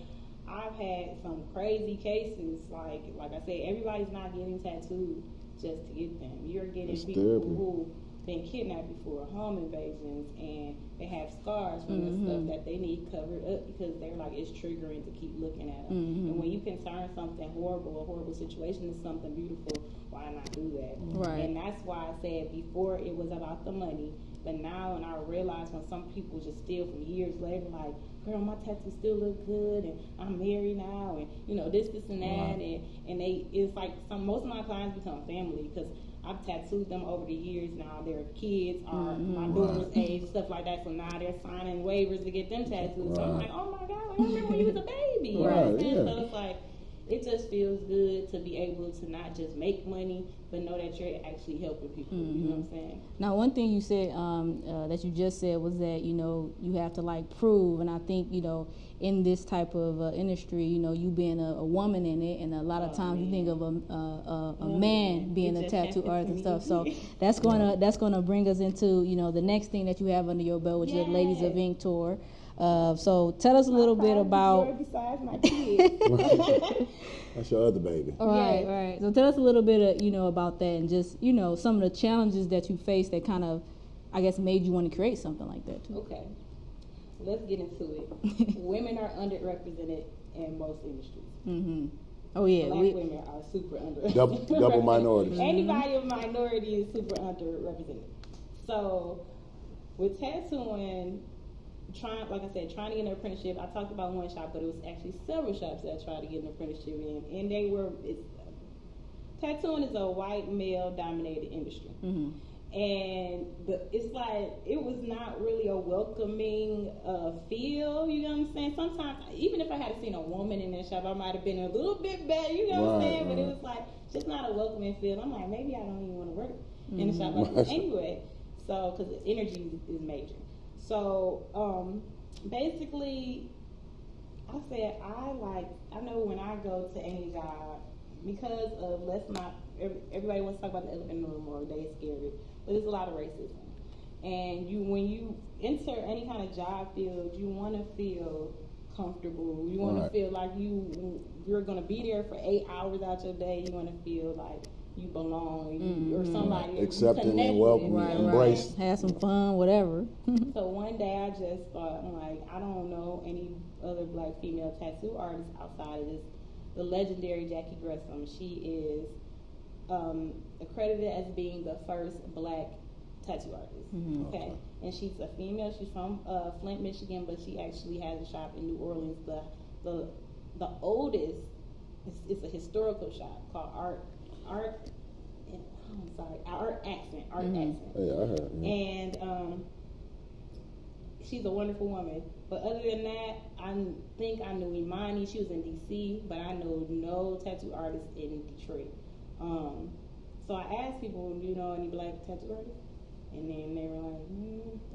I've had some crazy cases. Like I said, everybody's not getting tattooed just to get them. You're getting people who been kidnapped before, home invasions, and they have scars from the stuff that they need covered up because they're like, it's triggering to keep looking at them. And when you can turn something horrible, a horrible situation, into something beautiful, why not do that? Right. And that's why I said before it was about the money, but now and I realize when some people just still from years later, like, girl, my tattoos still look good, and I'm married now, and you know this and that, and they, it's like most of my clients become family because I've tattooed them over the years. Now their kids are my daughter's age, stuff like that. So now they're signing waivers to get them tattoos. So I'm like, oh my god, like, I remember when you was a baby. You know what I'm saying? So it's like, it just feels good to be able to not just make money, but know that you're actually helping people. You know what I'm saying? Now, one thing you said that you just said was that, you know, you have to like prove, and I think, you know, in this type of industry, you know, you being a woman in it, and a lot of times you think of a man being a tattoo artist and stuff. So that's gonna bring us into, you know, the next thing that you have under your belt, which is the Ladies of Ink tour. So tell us a little bit about. Besides my kids. That's your other baby. Right. So tell us a little bit, you know, about that, and just, you know, some of the challenges that you faced that kind of, I guess, made you want to create something like that too. Okay, let's get into it. Women are underrepresented in most industries. Oh yeah, Black women are super underrepresented. Double minorities. Anybody of minority is super underrepresented. So with tattooing, trying to get an apprenticeship. I talked about one shop, but it was actually several shops that I tried to get an apprenticeship in, and tattooing is a white male dominated industry. And it's like, it was not really a welcoming feel, you know what I'm saying? Sometimes, even if I had seen a woman in that shop, I might have been a little bit better, you know what I'm saying? But it was like, just not a welcoming feel. I'm like, maybe I don't even want to work in a shop like this anyway. So, because the energy is major. So, basically, I said, I know when I go to any job, because of everybody wants to talk about the elephant in the room, or they scared, but there's a lot of racism. And when you enter any kind of job field, you want to feel comfortable. You want to feel like you're going to be there for 8 hours out your day. You want to feel like you belong, or somebody accepting and welcome, embraced, have some fun, whatever. So one day I just thought, I'm like, I don't know any other black female tattoo artists outside of this. The legendary Jackie Gresham, she is accredited as being the first black tattoo artist. Okay, and she's a female. She's from Flint, Michigan, but she actually has a shop in New Orleans. The oldest, it's a historical shop called Art Accent. Yeah, I heard. And she's a wonderful woman. But other than that, I think I knew Imani. She was in DC, but I know no tattoo artists in Detroit. So I asked people, do you know any black tattoo artists? And then they were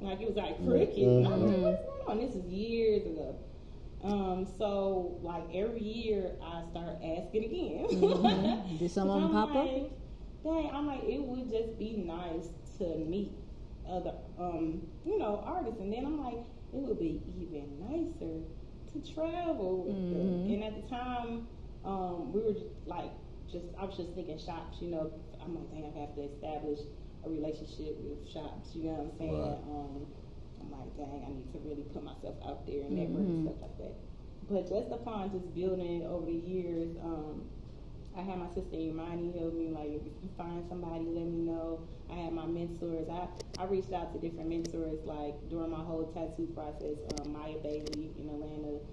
like it was like cricket. And I was like, what's going on? This is years ago. So like every year I start asking again. Did some of them pop up? Dang, I'm like, it would just be nice to meet other, artists. And then I'm like, it would be even nicer to travel with them. And at the time, we were I was just thinking shops, you know. I'm like, dang, I have to establish a relationship with shops, you know what I'm saying? Right. I'm like, dang, I need to really put myself out there and network and stuff like that. But just upon just building it over the years, I had my sister Imani help me, like, if you find somebody, let me know. I had my mentors. I reached out to different mentors, like, during my whole tattoo process. Maya Bailey in Atlanta.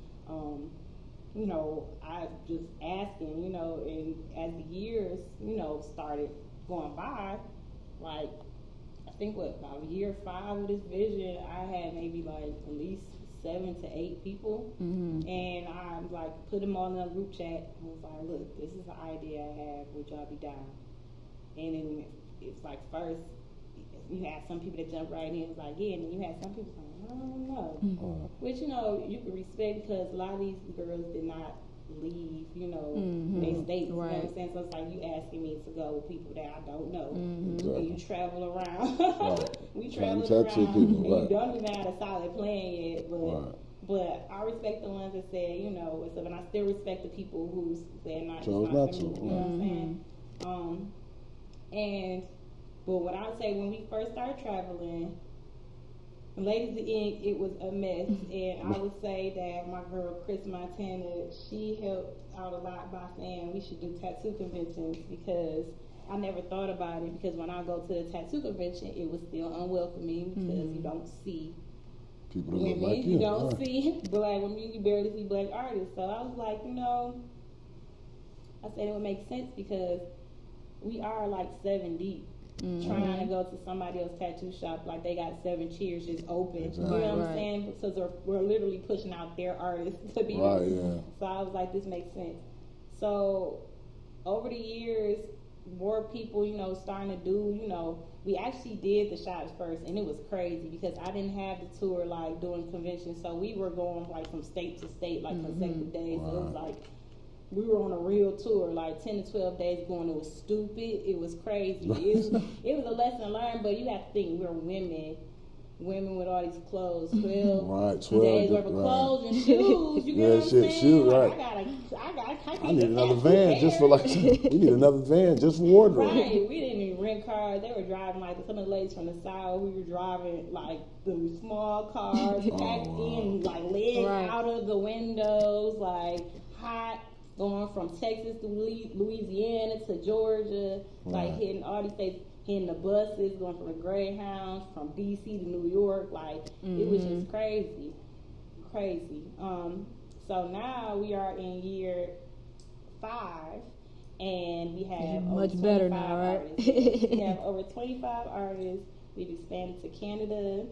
I just asking, and as the years, started going by, like, I think about year 5 of this vision, I had maybe like at least 7 to 8 people, and I like put them all in a group chat and was like, look, this is the idea I have, would y'all be down? And then it's like, first you had some people that jumped right in, it was like, yeah, and then you had some people like, I don't know, which you can respect, because a lot of these girls did not leave, their states, you know what I'm saying? So it's like, you asking me to go with people that I don't know, and you travel around. We travel around, people, and you don't even have a solid plan yet, but I respect the ones that said, what's up, and I still respect the people who said not to, you know what I'm saying? But what I would say, when we first started traveling, Ladies of Ink, it was a mess, and I would say that my girl Chris Montana, she helped out a lot by saying we should do tattoo conventions, because I never thought about it because when I go to the tattoo convention, it was still unwelcoming because you don't see people that women, look like you don't see black women, you barely see black artists. So I was like, I said it would make sense because we are like 7 deep. Trying to go to somebody else's tattoo shop like they got 7 chairs just open. Exactly. You know what I'm saying? Because we're literally pushing out their artists to be right, there. yeah. So I was like, this makes sense. So over the years, more people, starting to do, we actually did the shops first, and it was crazy because I didn't have the tour like doing conventions. So we were going like from state to state, like consecutive days. So it was like we were on a real tour, like 10 to 12 days going. It was stupid. It was crazy. It was a lesson learned, but you have to think we're women with all these clothes, 12 days worth of clothes and shoes. You get what I'm saying? Shoes, like, right. I need another van just for we need another van just for wardrobe. Right. We didn't even rent cars. They were driving like some of the ladies from the South. We were driving like the small cars, packed in, like legs out of the windows, like hot. Going from Texas to Louisiana to Georgia, like hitting all these states, hitting the buses, going from the Greyhounds, from DC to New York, like it was just crazy. So now we are in year 5, and we have much better now, right? Artists. We have over 25 artists. We've expanded to Canada.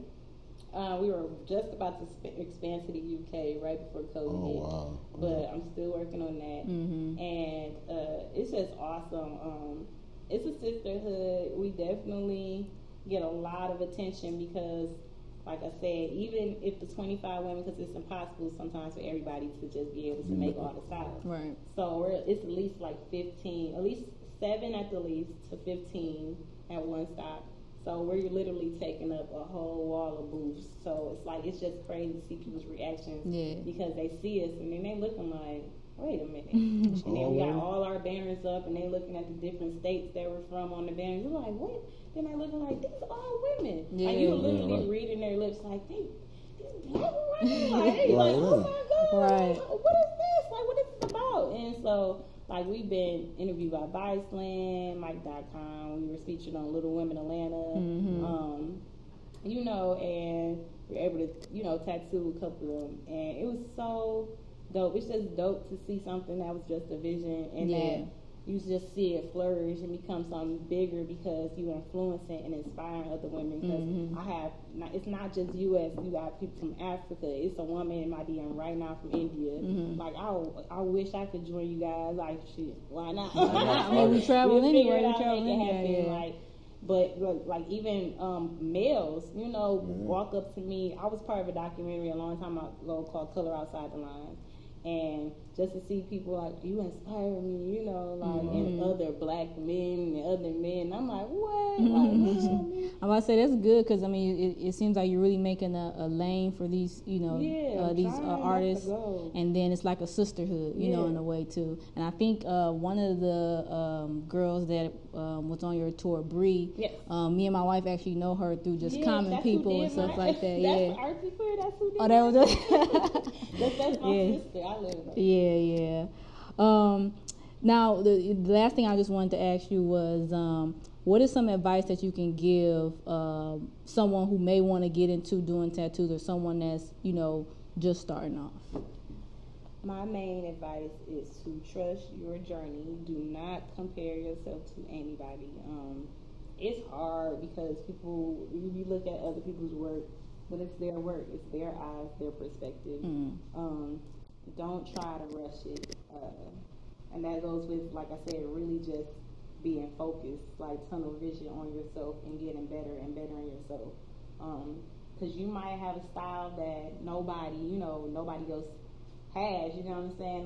We were just about to expand to the UK right before COVID hit, but I'm still working on that. And it's just awesome. It's a sisterhood. We definitely get a lot of attention because, like I said, even if the 25 women, because it's impossible sometimes for everybody to just be able to make all the styles. Right. So it's at least like 15, at least 7 at the least to 15 at one stop. So we're literally taking up a whole wall of booths. So it's just crazy to see people's reactions because they see us and then they looking like, wait a minute. And then we got all our banners up and they looking at the different states that we're from on the banners. We're like, what? Then they looking like, these are all women. Like you were literally reading their lips like, these black women? Like, oh my God. What is this? Like, what is this about? And so like we've been interviewed by Viceland, Mike.com. We were featured on Little Women Atlanta, and we were able to, tattoo a couple of them, and it was so dope. It's just dope to see something that was just a vision, and that you just see it flourish and become something bigger because you influencing and inspiring other women. Because it's not just U.S. You got people from Africa. It's a woman in my DM right now from India. Like I wish I could join you guys. Like shit, why not? I mean, we travel anyway. We travel anyway. Like, but like even males, walk up to me. I was part of a documentary a long time ago called "Color Outside the Lines." And just to see people like, you inspire me, and other black men and other men. I'm like, what? I'm about to say that's good because, I mean, it seems like you're really making a lane for these, these artists. And then it's like a sisterhood, in a way, too. And I think one of the girls that was on your tour, Bree, me and my wife actually know her through just common people and stuff like that. That's Artsy Queer, that's who did that was it. That's my sister. I live with her. Yeah. Now, the last thing I just wanted to ask you was, what is some advice that you can give someone who may want to get into doing tattoos or someone that's, just starting off? My main advice is to trust your journey. Do not compare yourself to anybody. It's hard because you look at other people's work, but it's their work. It's their eyes, their perspective. Don't try to rush it. And that goes with, like I said, really just being focused, like tunnel vision on yourself and getting better and better in yourself. Because you might have a style that nobody else has, you know what I'm saying?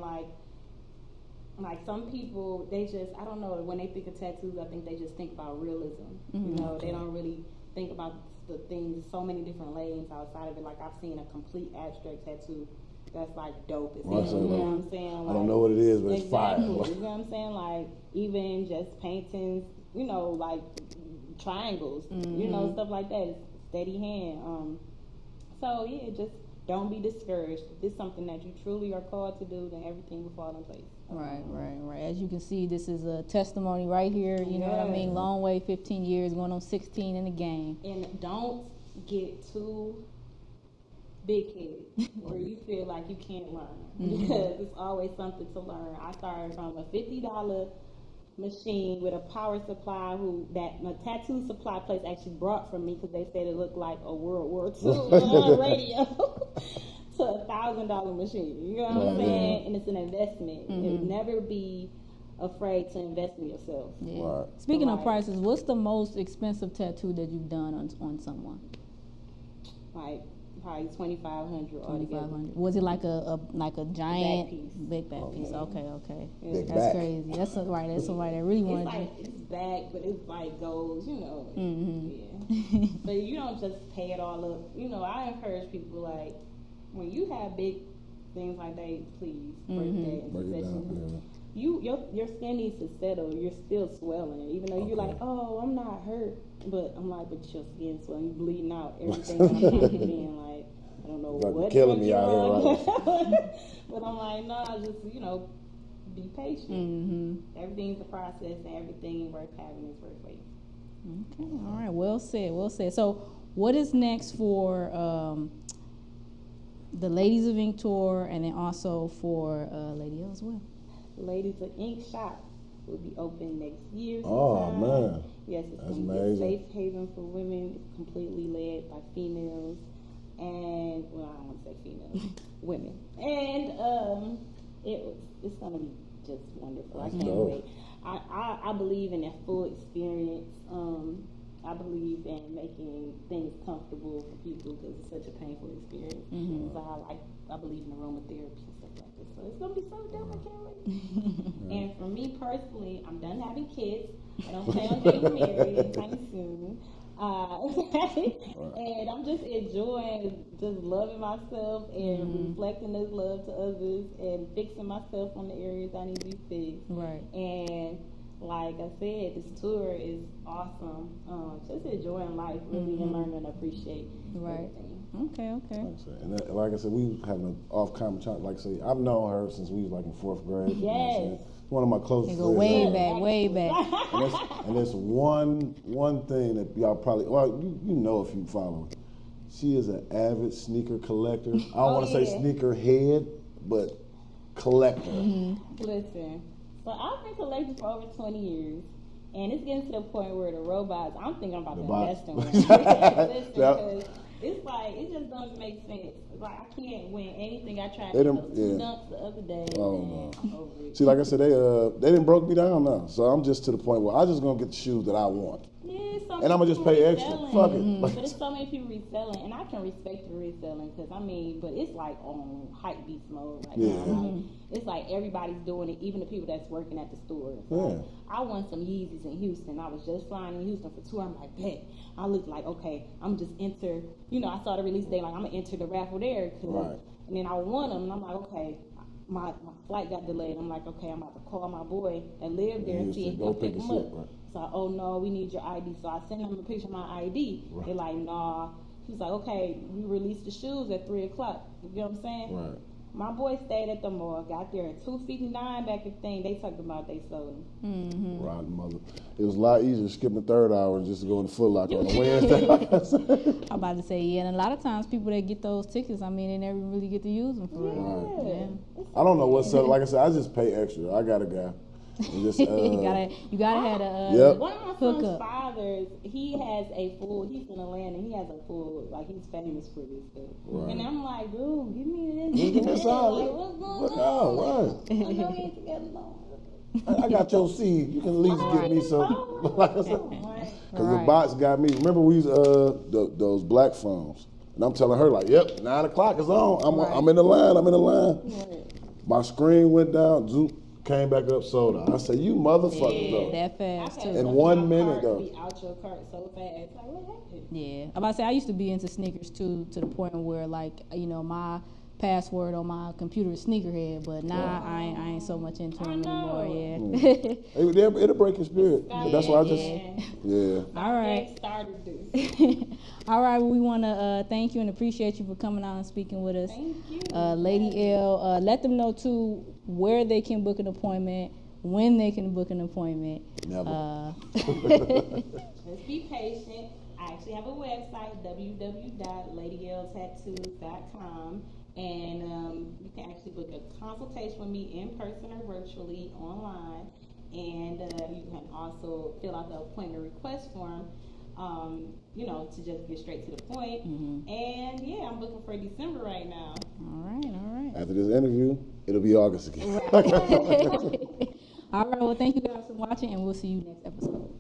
Like some people, they just, I don't know, when they think of tattoos, I think they just think about realism. They don't really think about the things, so many different lanes outside of it. Like I've seen a complete abstract tattoo that's like dope as hell. You know what I'm saying? Like, I don't know what it is, but it's fire. You know what I'm saying? Like even just paintings, like triangles, stuff like that. It's steady hand. So yeah, just don't be discouraged. If it's something that you truly are called to do, then everything will fall in place. Right. As you can see, this is a testimony right here. You know what I mean? Long way, 15 years, going on 16 in the game. And don't get too big-headed where you feel like you can't learn, because it's always something to learn. I started from a $50 machine with a power supply that a tattoo supply place actually brought for me because they said it looked like a World War II on radio to $1,000 machine. You know what I'm saying? And it's an investment. Never be afraid to invest in yourself. Yeah. Right. Speaking of prices, what's the most expensive tattoo that you've done on someone? Like probably $2,500 altogether. Was it like a giant big back piece? Okay. Yeah. That's crazy. That's somebody that really wanted. It's back, but it's like goes, you know. Yeah. But you don't just pay it all up. You know, I encourage people, like, when you have big things like that, please break that. Especially your skin needs to settle. You're still swelling, even though you're like, oh, I'm not hurt. But I'm like, but your skin's swelling, you bleeding out. Everything I'm being like, I don't know what's killing me out here, right? But I'm like, no, just be patient. Everything's a process, and everything worth having is worth waiting. Okay, all right, well said. So, what is next for the Ladies of Ink tour, and then also for Lady L as well? Ladies of Ink shop will be open next year. Oh man! Yes, it's going to be a safe haven for women. It's completely led by females, and I don't want to say females, women. And it's going to be just wonderful. I can't wait. I believe in that full experience. I believe in making things comfortable for people because it's such a painful experience. So I believe in aromatherapy and stuff like this. So it's gonna be so dope. I can't wait. And for me personally, I'm done having kids. I don't plan on getting married anytime soon. And I'm just enjoying just loving myself and reflecting this love to others and fixing myself on the areas I need to be fixed. Right. And like I said, this tour is awesome. Just enjoying life, really, and learning to appreciate everything. Okay. And like I said, we was having an off-camera. Like I say, I've known her since we was like in 4th grade. Yes. One of my closest friends. Way back. And there's one thing that y'all probably, you know if you follow her. She is an avid sneaker collector. I don't want to say sneaker head, but collector. Listen, so I've been collecting for over 20 years. And it's getting to the point where the robots, I'm thinking about investing in one. Listen, because it's like, it just doesn't make sense. It's like, I can't win anything. I tried to do 2 dunks the other day. Oh, no. I'm over it. See, like I said, they didn't broke me down now. So I'm just to the point where I'm just going to get the shoes that I want. Yeah, and I'm going to just pay extra. Fuck it. But there's so many people reselling, and I can respect the reselling, because, but it's like on hype beast mode right now. Like, it's like everybody's doing it, even the people that's working at the store. Like, I want some Yeezys in Houston. I was just flying in Houston for tour. I'm like, bet. I looked like, okay, I'm just enter, I saw the release date, like, I'm going to enter the raffle there. And then I won them, and I'm like, okay, my flight got delayed. I'm like, okay, I'm about to call my boy that lived there and see if he can pick him up. So, oh, no, we need your ID. So I sent him a picture of my ID. They're like, nah. He's like, okay, we released the shoes at 3 o'clock. You know what I'm saying? Right. My boy stayed at the mall, got there at 2:59 back at thing. They talked about they sold him. Rotten mother. It was a lot easier skipping the 3rd hour and just to go in the Foot Locker on a Wednesday. I'm about to say, and a lot of times people that get those tickets, they never really get to use them for real. Yeah. I don't know what's up. Like I said, I just pay extra. I got a guy. Just, you gotta have a one of my son's fathers, he's in Atlanta, he has a full, like, he's famous for this stuff. Right. And I'm like, dude, give me this. Give me this all. Like, what's going on? I know we ain't together long. I got your seed. You can at least get me some. Because the bots got me. Remember we used those black phones. And I'm telling her, like, yep, 9 o'clock is on. I'm in the line. Right. My screen went down. Zoop. Came back up, sold out. I said, you motherfucker, though. That fast, too. In 1 minute, though. Be out your cart so fast. Like, what happened? Yeah. I'm about to say, I used to be into sneakers, too, to the point where, like, my password on my computer is Sneakerhead, but now I ain't so much into them anymore. Yeah. It'll break your spirit. That's why I just All right. Started this. All right. Well, we want to thank you and appreciate you for coming out and speaking with us. Thank you. Lady L. Let them know too where they can book an appointment, when they can book an appointment. Never. Let's be patient. I actually have a website, www.ladyltattoos.com, and you can actually book a consultation with me in person or virtually online, and you can also fill out the appointment request form, to just get straight to the point. And yeah, I'm looking for December right now. All right. After this interview, it'll be August again. All right. Well, thank you guys for watching, and we'll see you next episode.